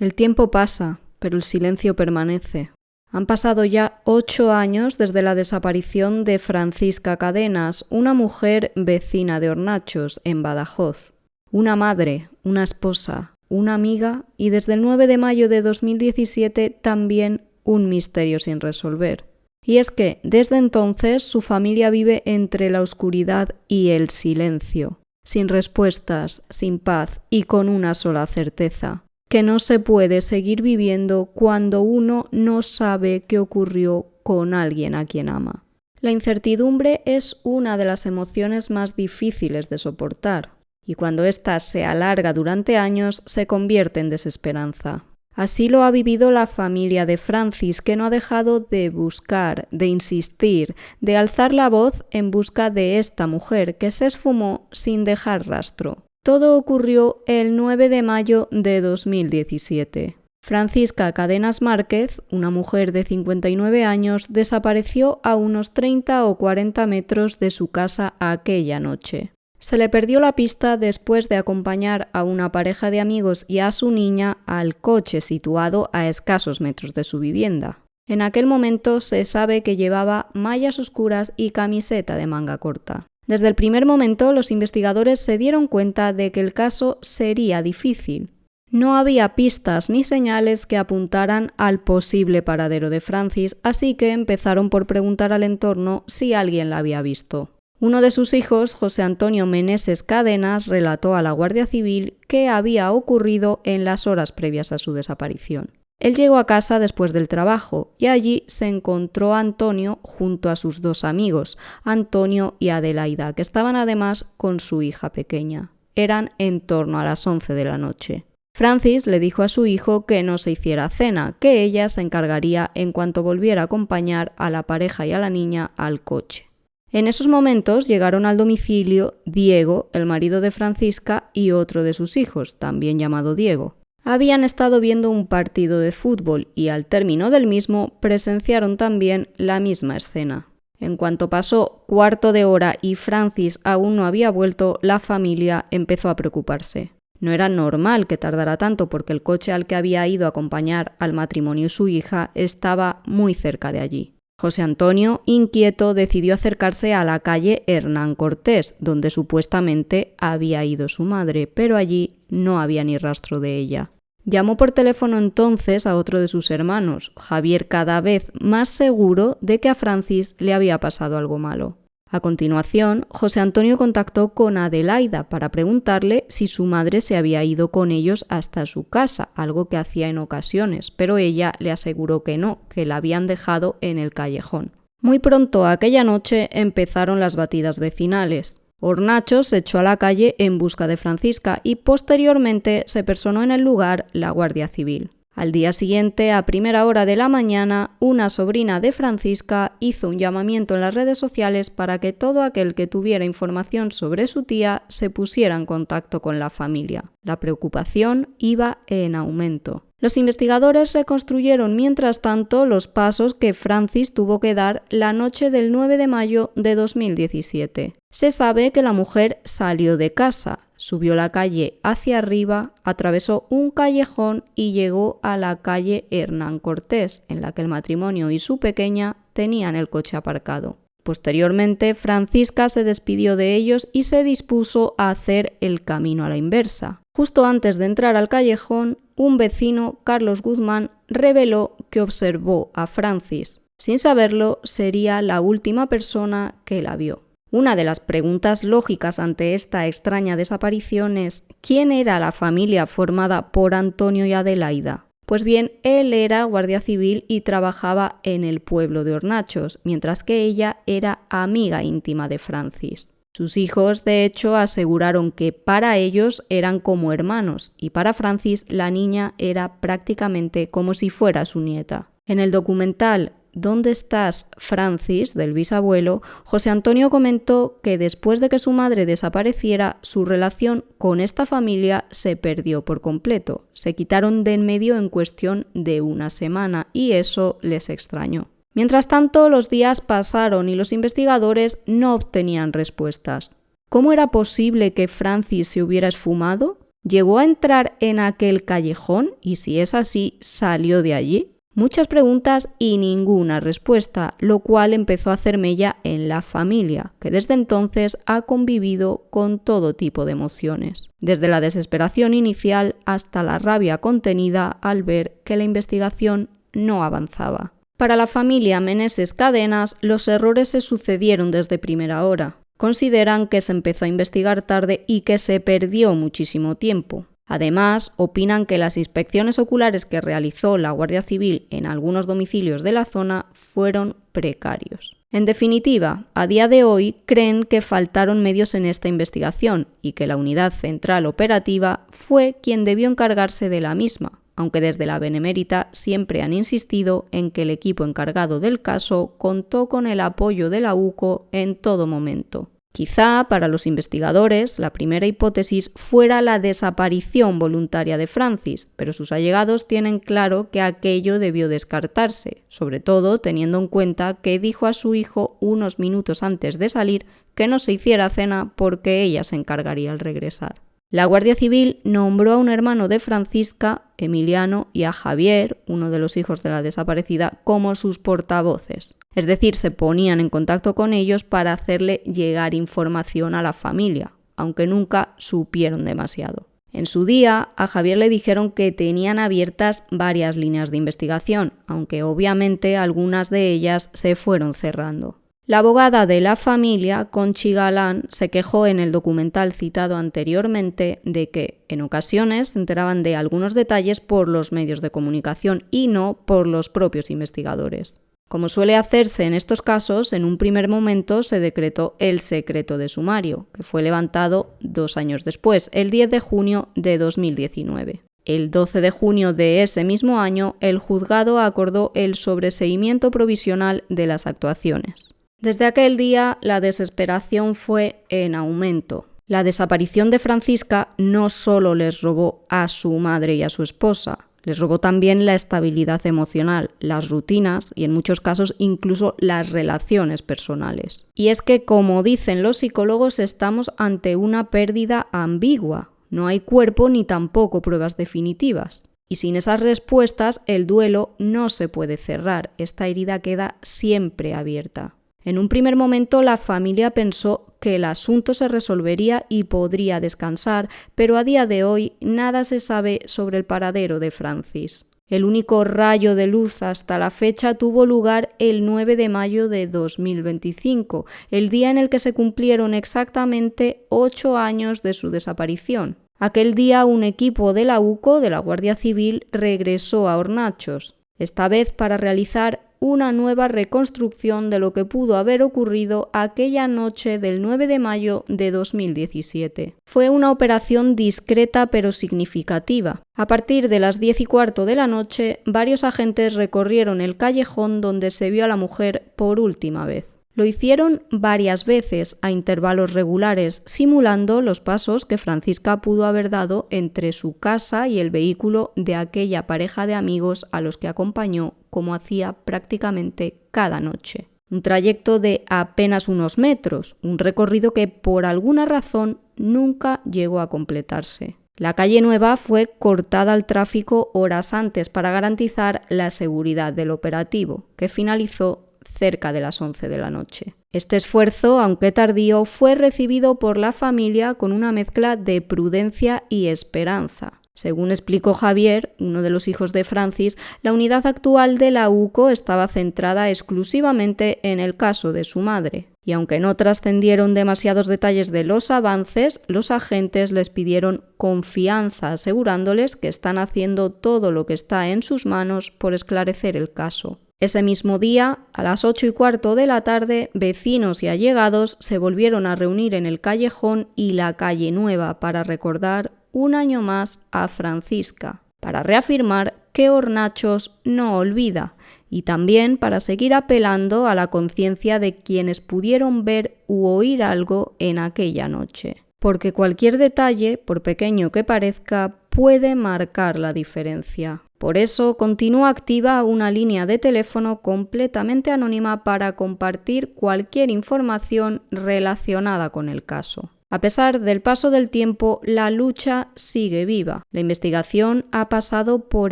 El tiempo pasa, pero el silencio permanece. Han pasado ya 8 años desde la desaparición de Francisca Cadenas, una mujer vecina de Hornachos, en Badajoz. Una madre, una esposa, una amiga y desde el 9 de mayo de 2017 también un misterio sin resolver. Y es que, desde entonces, su familia vive entre la oscuridad y el silencio, sin respuestas, sin paz y con una sola certeza: que no se puede seguir viviendo cuando uno no sabe qué ocurrió con alguien a quien ama. La incertidumbre es una de las emociones más difíciles de soportar, y cuando ésta se alarga durante años se convierte en desesperanza. Así lo ha vivido la familia de Francis, que no ha dejado de buscar, de insistir, de alzar la voz en busca de esta mujer que se esfumó sin dejar rastro. Todo ocurrió el 9 de mayo de 2017. Francisca Cadenas Márquez, una mujer de 59 años, desapareció a unos 30 o 40 metros de su casa aquella noche. Se le perdió la pista después de acompañar a una pareja de amigos y a su niña al coche situado a escasos metros de su vivienda. En aquel momento se sabe que llevaba mallas oscuras y camiseta de manga corta. Desde el primer momento, los investigadores se dieron cuenta de que el caso sería difícil. No había pistas ni señales que apuntaran al posible paradero de Francis, así que empezaron por preguntar al entorno si alguien la había visto. Uno de sus hijos, José Antonio Meneses Cadenas, relató a la Guardia Civil qué había ocurrido en las horas previas a su desaparición. Él llegó a casa después del trabajo y allí se encontró a Antonio junto a sus 2 amigos, Antonio y Adelaida, que estaban además con su hija pequeña. Eran en torno a las 11 de la noche. Francis le dijo a su hijo que no se hiciera cena, que ella se encargaría en cuanto volviera a acompañar a la pareja y a la niña al coche. En esos momentos llegaron al domicilio Diego, el marido de Francisca, y otro de sus hijos, también llamado Diego. Habían estado viendo un partido de fútbol y al término del mismo presenciaron también la misma escena. En cuanto pasó 1/4 de hora y Francis aún no había vuelto, la familia empezó a preocuparse. No era normal que tardara tanto porque el coche al que había ido a acompañar al matrimonio y su hija estaba muy cerca de allí. José Antonio, inquieto, decidió acercarse a la calle Hernán Cortés, donde supuestamente había ido su madre, pero allí no había ni rastro de ella. Llamó por teléfono entonces a otro de sus hermanos, Javier, cada vez más seguro de que a Francis le había pasado algo malo. A continuación, José Antonio contactó con Adelaida para preguntarle si su madre se había ido con ellos hasta su casa, algo que hacía en ocasiones, pero ella le aseguró que no, que la habían dejado en el callejón. Muy pronto aquella noche empezaron las batidas vecinales. Hornachos se echó a la calle en busca de Francisca y posteriormente se personó en el lugar la Guardia Civil. Al día siguiente, a primera hora de la mañana, una sobrina de Francisca hizo un llamamiento en las redes sociales para que todo aquel que tuviera información sobre su tía se pusiera en contacto con la familia. La preocupación iba en aumento. Los investigadores reconstruyeron mientras tanto los pasos que Francis tuvo que dar la noche del 9 de mayo de 2017. Se sabe que la mujer salió de casa, subió la calle hacia arriba, atravesó un callejón y llegó a la calle Hernán Cortés, en la que el matrimonio y su pequeña tenían el coche aparcado. Posteriormente, Francisca se despidió de ellos y se dispuso a hacer el camino a la inversa. Justo antes de entrar al callejón, un vecino, Carlos Guzmán, reveló que observó a Francis. Sin saberlo, sería la última persona que la vio. Una de las preguntas lógicas ante esta extraña desaparición es: ¿quién era la familia formada por Antonio y Adelaida? Pues bien, él era guardia civil y trabajaba en el pueblo de Hornachos, mientras que ella era amiga íntima de Francis. Sus hijos, de hecho, aseguraron que para ellos eran como hermanos y para Francis la niña era prácticamente como si fuera su nieta. En el documental ¿Dónde estás, Francis?, del bisabuelo, José Antonio comentó que después de que su madre desapareciera, su relación con esta familia se perdió por completo. Se quitaron de en medio en cuestión de una semana y eso les extrañó. Mientras tanto, los días pasaron y los investigadores no obtenían respuestas. ¿Cómo era posible que Francis se hubiera esfumado? ¿Llegó a entrar en aquel callejón? Y si es así, ¿salió de allí? Muchas preguntas y ninguna respuesta, lo cual empezó a hacer mella en la familia, que desde entonces ha convivido con todo tipo de emociones, desde la desesperación inicial hasta la rabia contenida al ver que la investigación no avanzaba. Para la familia Meneses Cadenas, los errores se sucedieron desde primera hora. Consideran que se empezó a investigar tarde y que se perdió muchísimo tiempo. Además, opinan que las inspecciones oculares que realizó la Guardia Civil en algunos domicilios de la zona fueron precarios. En definitiva, a día de hoy creen que faltaron medios en esta investigación y que la Unidad Central Operativa fue quien debió encargarse de la misma, aunque desde la Benemérita siempre han insistido en que el equipo encargado del caso contó con el apoyo de la UCO en todo momento. Quizá para los investigadores la primera hipótesis fuera la desaparición voluntaria de Francis, pero sus allegados tienen claro que aquello debió descartarse, sobre todo teniendo en cuenta que dijo a su hijo unos minutos antes de salir que no se hiciera cena porque ella se encargaría al regresar. La Guardia Civil nombró a un hermano de Francisca, Emiliano, y a Javier, uno de los hijos de la desaparecida, como sus portavoces. Es decir, se ponían en contacto con ellos para hacerle llegar información a la familia, aunque nunca supieron demasiado. En su día, a Javier le dijeron que tenían abiertas varias líneas de investigación, aunque obviamente algunas de ellas se fueron cerrando. La abogada de la familia, Conchi Galán, se quejó en el documental citado anteriormente de que, en ocasiones, se enteraban de algunos detalles por los medios de comunicación y no por los propios investigadores. Como suele hacerse en estos casos, en un primer momento se decretó el secreto de sumario, que fue levantado 2 años después, el 10 de junio de 2019. El 12 de junio de ese mismo año, el juzgado acordó el sobreseimiento provisional de las actuaciones. Desde aquel día, la desesperación fue en aumento. La desaparición de Francisca no solo les robó a su madre y a su esposa, les robó también la estabilidad emocional, las rutinas y en muchos casos incluso las relaciones personales. Y es que, como dicen los psicólogos, estamos ante una pérdida ambigua. No hay cuerpo ni tampoco pruebas definitivas. Y sin esas respuestas, el duelo no se puede cerrar. Esta herida queda siempre abierta. En un primer momento la familia pensó que el asunto se resolvería y podría descansar, pero a día de hoy nada se sabe sobre el paradero de Francis. El único rayo de luz hasta la fecha tuvo lugar el 9 de mayo de 2025, el día en el que se cumplieron exactamente 8 años de su desaparición. Aquel día un equipo de la UCO, de la Guardia Civil, regresó a Hornachos, esta vez para realizar una nueva reconstrucción de lo que pudo haber ocurrido aquella noche del 9 de mayo de 2017. Fue una operación discreta pero significativa. A partir de las 10:15 de la noche, varios agentes recorrieron el callejón donde se vio a la mujer por última vez. Lo hicieron varias veces a intervalos regulares, simulando los pasos que Francisca pudo haber dado entre su casa y el vehículo de aquella pareja de amigos a los que acompañó, como hacía prácticamente cada noche. Un trayecto de apenas unos metros, un recorrido que por alguna razón nunca llegó a completarse. La calle Nueva fue cortada al tráfico horas antes para garantizar la seguridad del operativo, que finalizó cerca de las 11 de la noche. Este esfuerzo, aunque tardío, fue recibido por la familia con una mezcla de prudencia y esperanza. Según explicó Javier, uno de los hijos de Francis, la unidad actual de la UCO estaba centrada exclusivamente en el caso de su madre. Y aunque no trascendieron demasiados detalles de los avances, los agentes les pidieron confianza, asegurándoles que están haciendo todo lo que está en sus manos por esclarecer el caso. Ese mismo día, a las 8:15 de la tarde, vecinos y allegados se volvieron a reunir en el callejón y la calle Nueva para recordar un año más a Francisca, para reafirmar que Hornachos no olvida y también para seguir apelando a la conciencia de quienes pudieron ver u oír algo en aquella noche. Porque cualquier detalle, por pequeño que parezca, puede marcar la diferencia. Por eso continúa activa una línea de teléfono completamente anónima para compartir cualquier información relacionada con el caso. A pesar del paso del tiempo, la lucha sigue viva. La investigación ha pasado por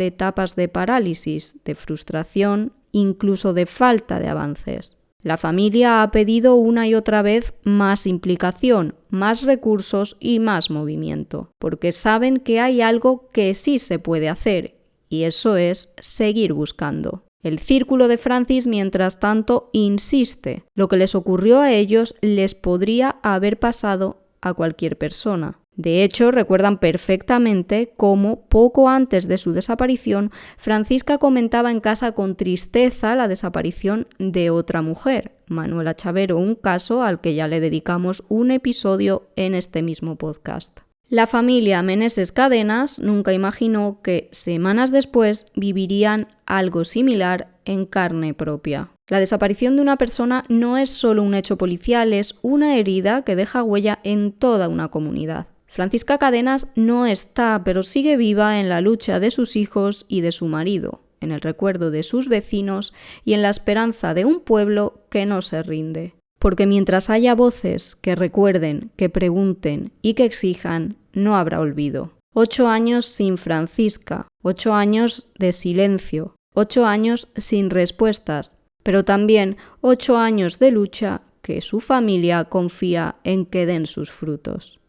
etapas de parálisis, de frustración, incluso de falta de avances. La familia ha pedido una y otra vez más implicación, más recursos y más movimiento, porque saben que hay algo que sí se puede hacer, y eso es seguir buscando. El círculo de Francis, mientras tanto, insiste. Lo que les ocurrió a ellos les podría haber pasado a cualquier persona. De hecho, recuerdan perfectamente cómo, poco antes de su desaparición, Francisca comentaba en casa con tristeza la desaparición de otra mujer, Manuela Chavero, un caso al que ya le dedicamos un episodio en este mismo podcast. La familia Meneses Cadenas nunca imaginó que, semanas después, vivirían algo similar en carne propia. La desaparición de una persona no es solo un hecho policial, es una herida que deja huella en toda una comunidad. Francisca Cadenas no está, pero sigue viva en la lucha de sus hijos y de su marido, en el recuerdo de sus vecinos y en la esperanza de un pueblo que no se rinde. Porque mientras haya voces que recuerden, que pregunten y que exijan, no habrá olvido. 8 años sin Francisca, 8 años de silencio, 8 años sin respuestas, pero también 8 años de lucha que su familia confía en que den sus frutos.